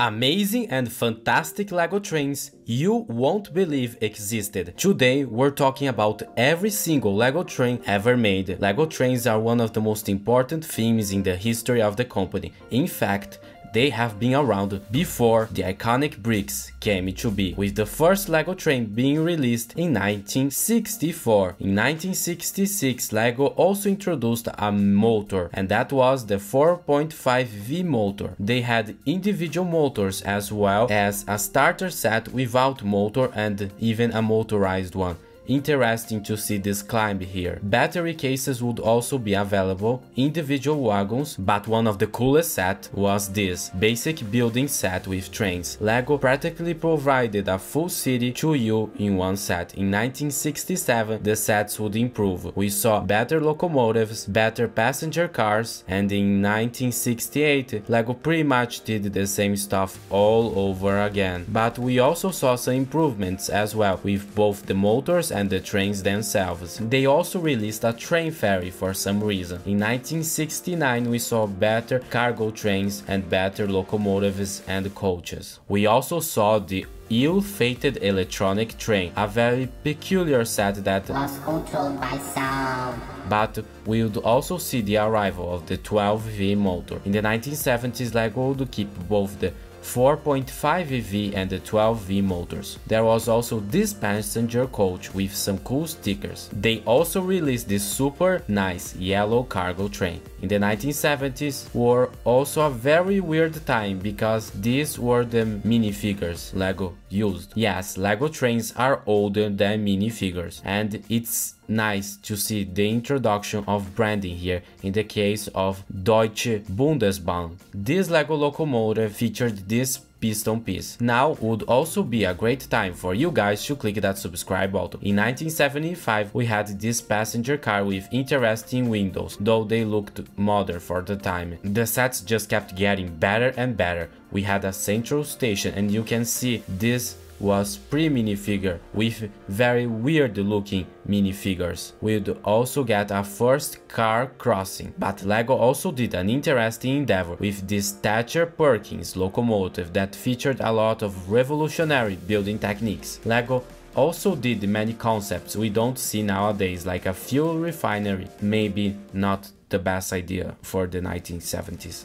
Amazing and fantastic LEGO trains you won't believe existed. Today we're talking about every single LEGO train ever made. LEGO trains are one of the most important themes in the history of the company. In fact, they have been around before the iconic bricks came to be, with the first LEGO train being released in 1964. In 1966, LEGO also introduced a motor, and that was the 4.5V motor. They had individual motors as well as a starter set without motor and even a motorized one. Interesting to see this climb here. Battery cases would also be available, individual wagons, but one of the coolest set was this basic building set with trains. LEGO practically provided a full city to you in one set. In 1967, the sets would improve. We saw better locomotives, better passenger cars, and in 1968, LEGO pretty much did the same stuff all over again. But we also saw some improvements as well, with both the motors and the trains themselves. They also released a train ferry for some reason. In 1969 we saw better cargo trains and better locomotives and coaches. We also saw the ill-fated electronic train, a very peculiar set that was controlled by sound. But we would also see the arrival of the 12V motor. In the 1970s, LEGO would keep both the 4.5V and the 12V motors. There was also this passenger coach with some cool stickers. They also released this super nice yellow cargo train. In the 1970s were also a very weird time because these were the minifigures LEGO used. Yes, LEGO trains are older than minifigures, and it's nice to see the introduction of branding here in the case of Deutsche Bundesbahn. This LEGO locomotive featured this piston piece. Now would also be a great time for you guys to click that subscribe button. In 1975 we had this passenger car with interesting windows, though they looked modern for the time. The sets just kept getting better and better. We had a central station, and you can see this was pre-minifigure with very weird looking minifigures. We'd also get a first car crossing, but LEGO also did an interesting endeavor with this Thatcher Perkins locomotive that featured a lot of revolutionary building techniques. LEGO also did many concepts we don't see nowadays, like a fuel refinery, maybe not the best idea for the 1970s,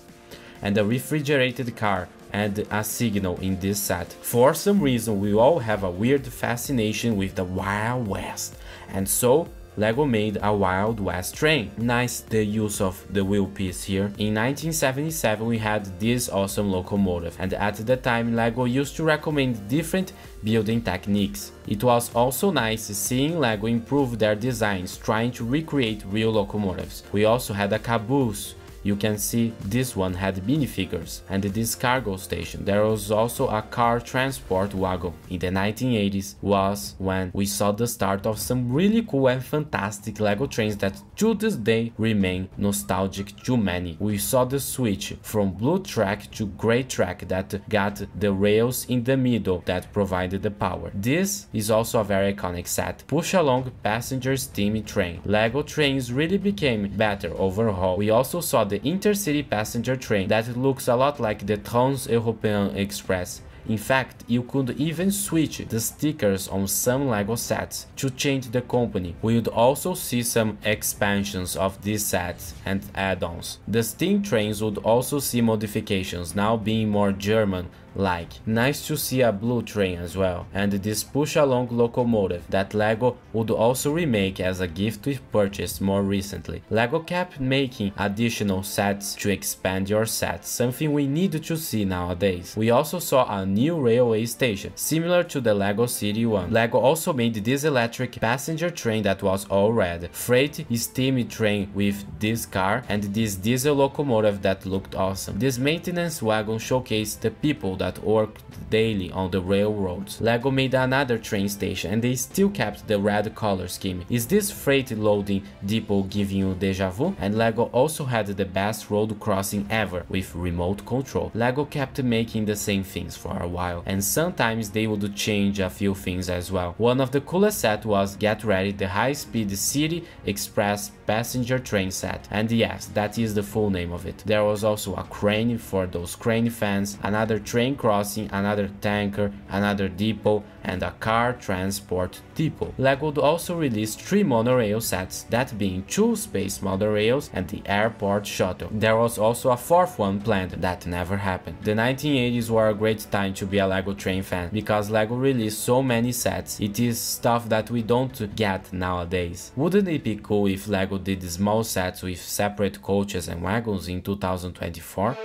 and a refrigerated car and a signal in this set. For some reason we all have a weird fascination with the Wild West, and so LEGO made a Wild West train. Nice the use of the wheel piece here. In 1977 we had this awesome locomotive, and at the time LEGO used to recommend different building techniques. It was also nice seeing LEGO improve their designs, trying to recreate real locomotives. We also had a caboose. You can see this one had minifigures, and this cargo station. There was also a car transport wagon. In the 1980s was when we saw the start of some really cool and fantastic LEGO trains that to this day remain nostalgic to many. We saw the switch from blue track to gray track that got the rails in the middle that provided the power. This is also a very iconic set. Push along passenger steam train. LEGO trains really became better overall. We also saw the intercity passenger train that looks a lot like the Trans-European Express. In fact, you could even switch the stickers on some LEGO sets to change the company. We would also see some expansions of these sets and add-ons. The steam trains would also see modifications, now being more German like. Nice to see a blue train as well, and this push-along locomotive that LEGO would also remake as a gift we purchased more recently. LEGO kept making additional sets to expand your sets, something we need to see nowadays. We also saw a new railway station, similar to the LEGO City one. LEGO also made this electric passenger train that was all red, freight steam train with this car, and this diesel locomotive that looked awesome. This maintenance wagon showcased the people that worked daily on the railroads. LEGO made another train station, and they still kept the red color scheme. Is this freight loading depot giving you deja vu? And LEGO also had the best road crossing ever with remote control. LEGO kept making the same things for a a while, and sometimes they would change a few things as well. One of the coolest set was, get ready, the high-speed City Express passenger train set, and yes, that is the full name of it. There was also a crane for those crane fans, another train crossing, another tanker, another depot, and a car transport depot. LEGO would also release 3 monorail sets, that being 2 space monorails and the airport shuttle. There was also a 4th one planned that never happened. The 1980s were a great time to be a LEGO train fan because LEGO released so many sets. It is stuff that we don't get nowadays. Wouldn't it be cool if LEGO did small sets with separate coaches and wagons in 2024?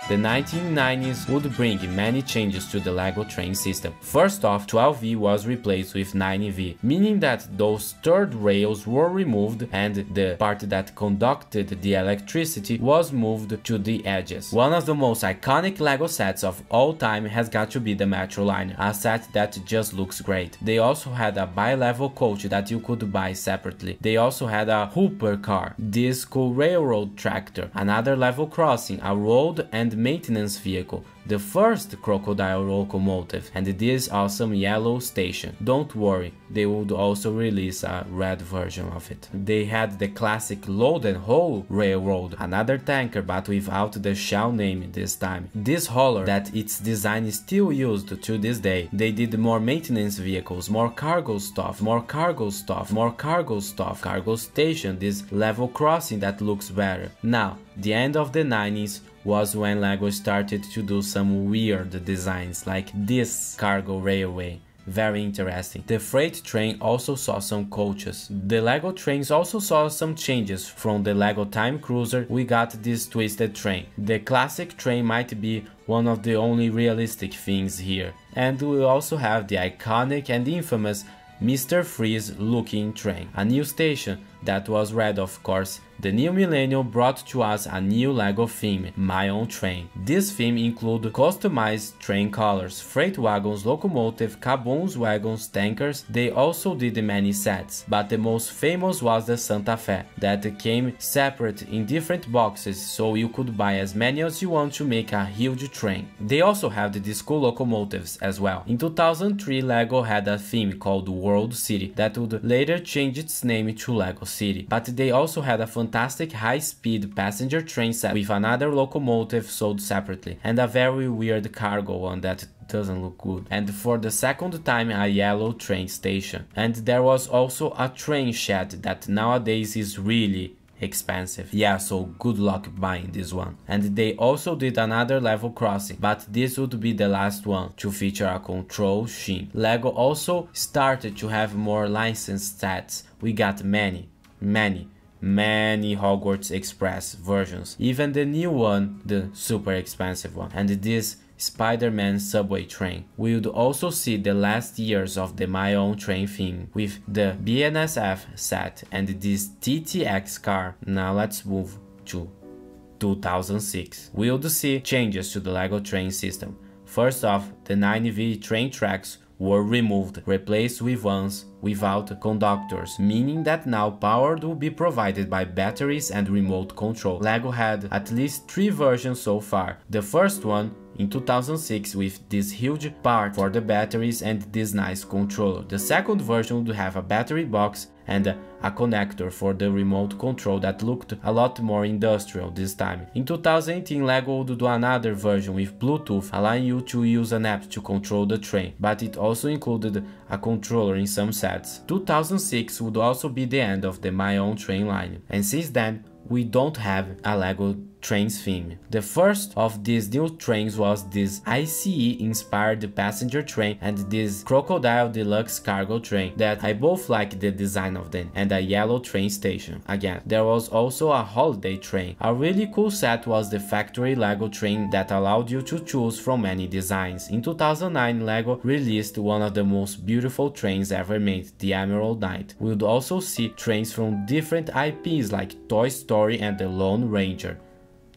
The 1990s would bring many changes to the LEGO train system. First off, 12V was replaced with 9V, meaning that those third rails were removed and the part that conducted the electricity was moved to the edges. One of the most iconic LEGO sets of all time has got to be the Metro Line, a set that just looks great. They also had a bi-level coach that you could buy separately. They also had a Hooper car, this cool railroad tractor, another level crossing, a road and maintenance vehicle, the first crocodile locomotive, and this awesome yellow station. Don't worry, they would also release a red version of it. They had the classic load and haul railroad, another tanker but without the shell name this time. This hauler that its design is still used to this day. They did more maintenance vehicles, more cargo stuff, more cargo stuff, more cargo stuff, cargo station, this level crossing that looks better. Now, the end of the 90s was when LEGO started to do some weird designs like this cargo railway. Very interesting. The freight train also saw some coaches. The LEGO trains also saw some changes. From the LEGO Time Cruiser we got this twisted train. The classic train might be one of the only realistic things here. And we also have the iconic and infamous Mr. Freeze looking train. A new station that was red, of course. The new millennium brought to us a new LEGO theme, My Own Train. This theme included customized train colors, freight wagons, locomotive, caboons, wagons, tankers. They also did many sets, but the most famous was the Santa Fe, that came separate in different boxes so you could buy as many as you want to make a huge train. They also had the school locomotives as well. In 2003 LEGO had a theme called World City that would later change its name to LEGO City, but they also had a fantastic high-speed passenger train set with another locomotive sold separately and a very weird cargo one that doesn't look good, and for the second time a yellow train station. And there was also a train shed that nowadays is really expensive. Yeah, so good luck buying this one. And they also did another level crossing, but this would be the last one to feature a control scheme. LEGO also started to have more licensed sets. We got many Hogwarts Express versions, even the new one, the super expensive one, and this Spider-Man subway train. We would also see the last years of the My Own Train theme with the BNSF set and this TTX car. Now let's move to 2006. We would see changes to the LEGO train system. First off, the 9V train tracks were removed, replaced with ones without conductors, meaning that now power will be provided by batteries and remote control. LEGO had at least 3 versions so far. The first one in 2006 with this huge part for the batteries and this nice controller. The second version would have a battery box and a connector for the remote control that looked a lot more industrial this time. In 2018 LEGO would do another version with Bluetooth, allowing you to use an app to control the train, but it also included a controller in some sets. 2006 would also be the end of the My Own Train line, and since then we don't have a LEGO trains theme. The first of these new trains was this ICE inspired passenger train and this Crocodile Deluxe cargo train that I both like the design of them, and a yellow train station. Again, there was also a holiday train. A really cool set was the factory LEGO train that allowed you to choose from many designs. In 2009 LEGO released one of the most beautiful trains ever made, the Emerald Knight. We would also see trains from different IPs like Toy Story and the Lone Ranger.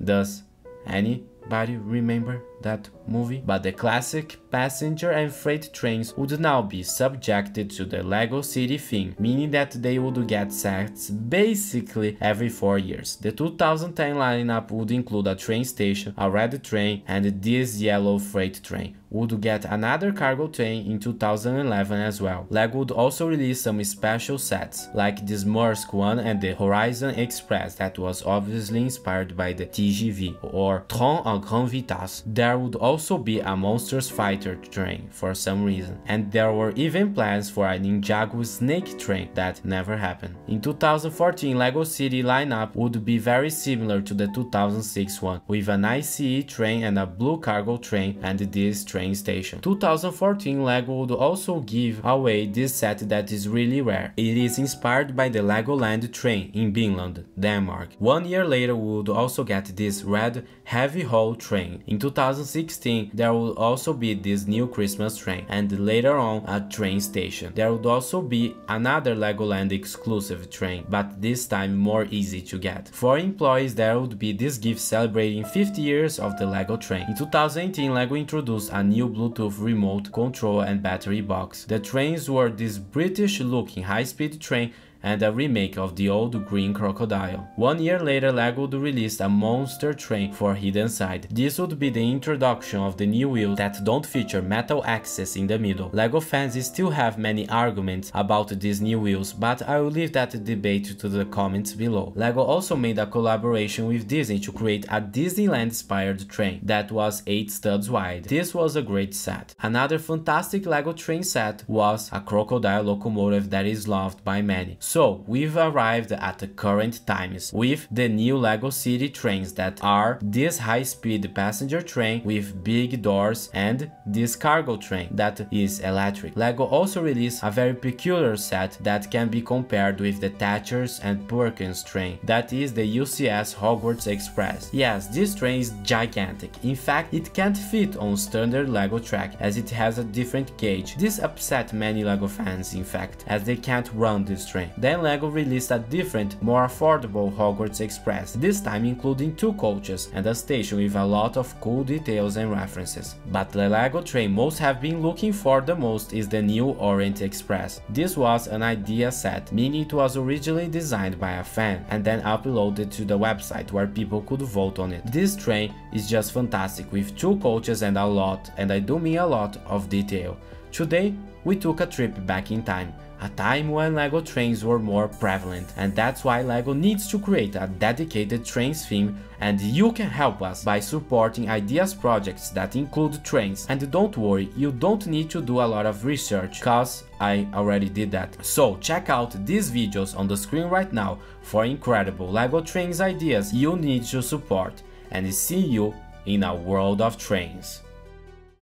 Does anybody remember? that movie? But the classic passenger and freight trains would now be subjected to the LEGO City theme, meaning that they would get sets basically every 4 years. The 2010 lineup would include a train station, a red train, and this yellow freight train. Would get another cargo train in 2011 as well. LEGO would also release some special sets, like this Maersk one and the Horizon Express that was obviously inspired by the TGV, or Train à grande vitesse. There would also be a Monsters Fighter train for some reason, and there were even plans for a Ninjago Snake train that never happened. In 2014, LEGO City lineup would be very similar to the 2006 one, with an ICE train and a blue cargo train and this train station. 2014 LEGO would also give away this set that is really rare. It is inspired by the Legoland train in Finland, Denmark. 1 year later we would also get this red heavy haul train. In 2016 there would also be this new Christmas train, and later on a train station. There would also be another Legoland exclusive train, but this time more easy to get. For employees there would be this gift celebrating 50 years of the LEGO train. In 2018 LEGO introduced a new Bluetooth remote control and battery box. The trains were this British looking high-speed train and a remake of the old green crocodile. 1 year later LEGO would release a monster train for Hidden Side. This would be the introduction of the new wheels that don't feature metal axes in the middle. LEGO fans still have many arguments about these new wheels, but I will leave that debate to the comments below. LEGO also made a collaboration with Disney to create a Disneyland-inspired train that was 8 studs wide. This was a great set. Another fantastic LEGO train set was a crocodile locomotive that is loved by many. So we've arrived at the current times with the new LEGO City trains that are this high-speed passenger train with big doors and this cargo train that is electric. LEGO also released a very peculiar set that can be compared with the Thatcher's and Perkins train, that is the UCS Hogwarts Express. Yes, this train is gigantic. In fact, it can't fit on standard LEGO track as it has a different gauge. This upset many LEGO fans in fact, as they can't run this train. Then LEGO released a different, more affordable Hogwarts Express, this time including 2 coaches and a station with a lot of cool details and references. But the LEGO train most have been looking for the most is the new Orient Express. This was an idea set, meaning it was originally designed by a fan and then uploaded to the website where people could vote on it. This train is just fantastic with 2 coaches and a lot, and I do mean a lot, of detail. Today we took a trip back in time. A time when LEGO trains were more prevalent, and that's why LEGO needs to create a dedicated trains theme, and you can help us by supporting ideas projects that include trains. And don't worry, you don't need to do a lot of research, cause I already did that. So check out these videos on the screen right now for incredible LEGO trains ideas you need to support, and see you in a world of trains.